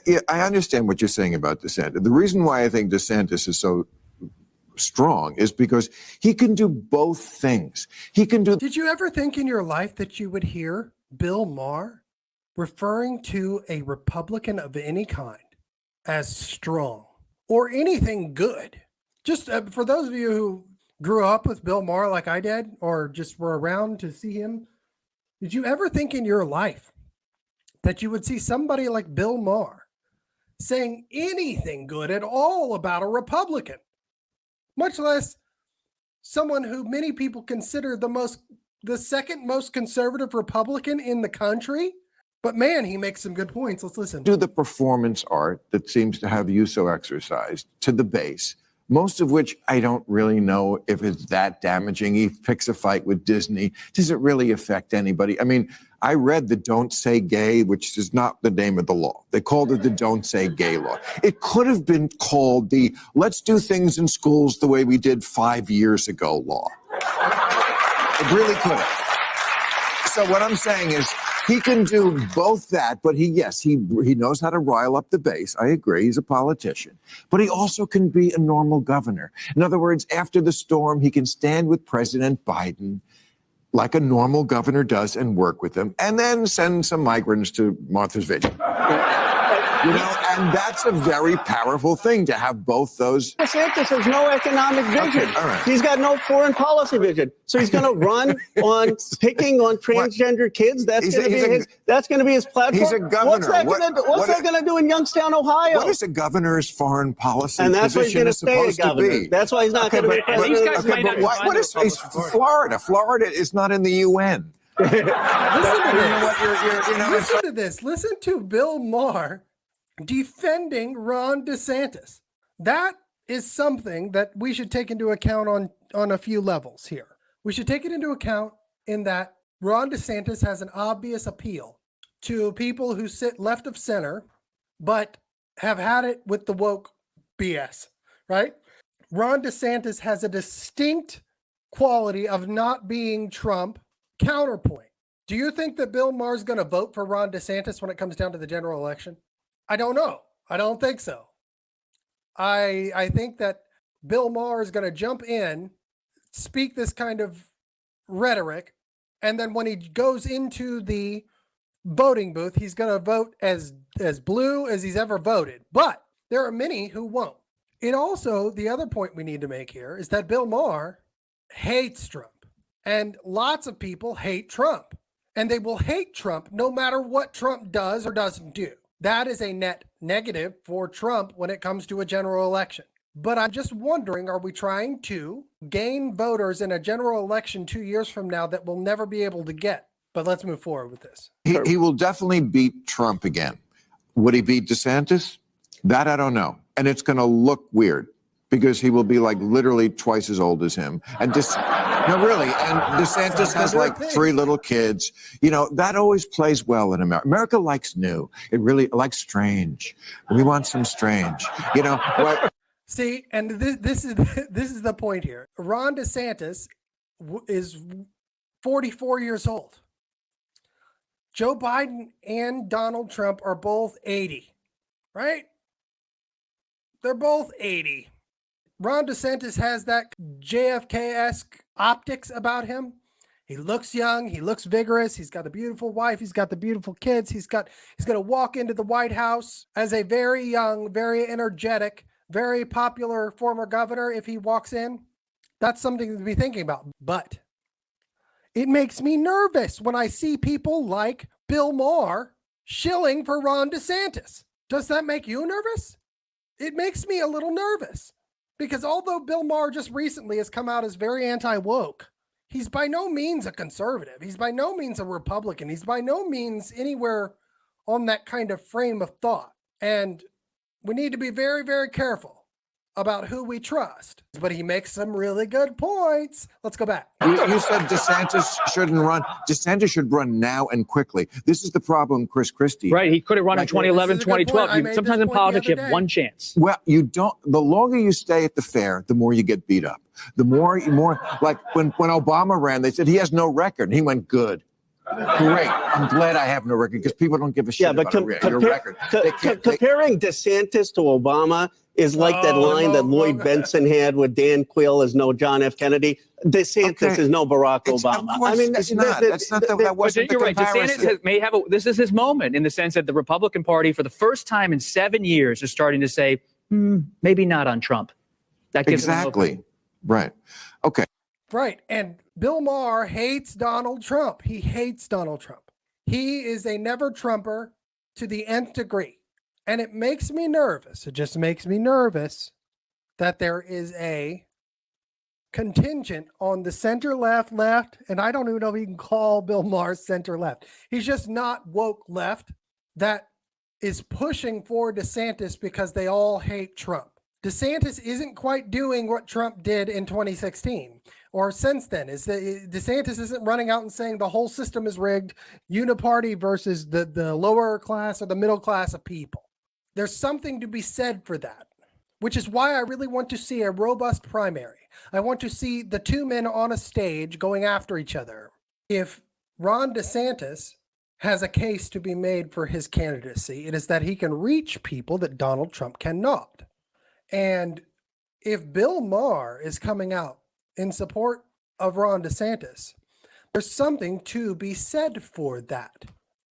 Yeah, I understand what you're saying about DeSantis. The reason why I think DeSantis is so strong is because he can do both things. He can do. Did you ever think in your life that you would hear Bill Maher referring to a Republican of any kind as strong or anything good? Just for those of you who grew up with Bill Maher like I did, or just were around to see him, did you ever think in your life that you would see somebody like Bill Maher saying anything good at all about a Republican, much less someone who many people consider the second most conservative Republican in the country? But man, he makes some good points. Let's listen. Do the performance art that seems to have you so exercised to the base, most of which I don't really know if it's that damaging. He picks a fight with Disney. Does it really affect anybody? I mean, I read the Don't Say Gay, which is not the name of the law. They called it the Don't Say Gay law. It could have been called the Let's Do Things in Schools the Way We Did 5 years ago law. It really could have. So what I'm saying is he can do both that, but he knows how to rile up the base. I agree. He's a politician. But he also can be a normal governor. In other words, after the storm, he can stand with President Biden like a normal governor does and work with them, and then send some migrants to Martha's Vineyard. And that's a very powerful thing to have both those. DeSantis has no economic vision. Okay, all right. He's got no foreign policy vision. So he's going to run on picking on transgender kids. That's going to be his platform. He's a governor. What's that going to do in Youngstown, Ohio? What is a governor's foreign policy and that's position why he's going to stay a governor. That's why he's not going to be president. What is Florida? Florida is not in the UN. Listen to this. Listen to Bill Maher defending Ron DeSantis. That is something that we should take into account on a few levels here. We should take it into account in that Ron DeSantis has an obvious appeal to people who sit left of center, but have had it with the woke BS, right? Ron DeSantis has a distinct quality of not being Trump. Counterpoint. Do you think that Bill Maher is going to vote for Ron DeSantis when it comes down to the general election? I don't know. I don't think so. I think that Bill Maher is going to jump in, speak this kind of rhetoric, and then when he goes into the voting booth, he's going to vote as blue as he's ever voted. But there are many who won't. And also, the other point we need to make here is that Bill Maher hates Trump. And lots of people hate Trump. And they will hate Trump no matter what Trump does or doesn't do. That is a net negative for Trump when it comes to a general election. But I'm just wondering, are we trying to gain voters in a general election 2 years from now that we'll never be able to get? But let's move forward with this. He will definitely beat Trump again. Would he beat DeSantis? That I don't know. And it's going to look weird because he will be like literally twice as old as him. And no, really. And DeSantis has like 3 little kids. You know, that always plays well in America. America likes new. It really likes strange. We want some strange. You know what? See, and this is the point here. Ron DeSantis is 44 years old. Joe Biden and Donald Trump are both 80, right? They're both 80. Ron DeSantis has that JFK-esque optics about him. He looks young. He looks vigorous. He's got a beautiful wife. He's got the beautiful kids. He's going to walk into the White House as a very young, very energetic, very popular former governor. If he walks in, that's something to be thinking about. But it makes me nervous when I see people like Bill Maher shilling for Ron DeSantis. Does that make you nervous? It makes me a little nervous. Because although Bill Maher just recently has come out as very anti-woke, he's by no means a conservative. He's by no means a Republican. He's by no means anywhere on that kind of frame of thought. And we need to be very, very careful about who we trust. But he makes some really good points. Let's go back. You said DeSantis shouldn't run. DeSantis should run now and quickly. This is the problem, Chris Christie. Right. He could have run in 2011, 2012. Sometimes in politics, you have one chance. Well, you don't. The longer you stay at the fair, the more you get beat up. The more like when Obama ran, they said he has no record. And he went good. Great. I'm glad I have no record because people don't give a shit Yeah, but about your record. comparing DeSantis to Obama is like that line that Lloyd Benson had with Dan Quayle as no John F. Kennedy. DeSantis is no Barack Obama. I mean, it's not. That wasn't you're the right. comparison. DeSantis may have this is his moment in the sense that the Republican Party, for the first time in 7 years, is starting to say, maybe not on Trump. That gives Exactly. Right. Okay. Right. And Bill Maher hates Donald Trump. He hates Donald Trump. He is a never Trumper to the nth degree. And it makes me nervous. It just makes me nervous that there is a contingent on the center left, and I don't even know if you can call Bill Maher center left. He's just not woke left that is pushing for DeSantis because they all hate Trump. DeSantis isn't quite doing what Trump did in 2016 or since then. DeSantis isn't running out and saying the whole system is rigged, uniparty versus the lower class or the middle class of people. There's something to be said for that, which is why I really want to see a robust primary. I want to see the two men on a stage going after each other. If Ron DeSantis has a case to be made for his candidacy, it is that he can reach people that Donald Trump cannot. And if Bill Maher is coming out in support of Ron DeSantis, there's something to be said for that.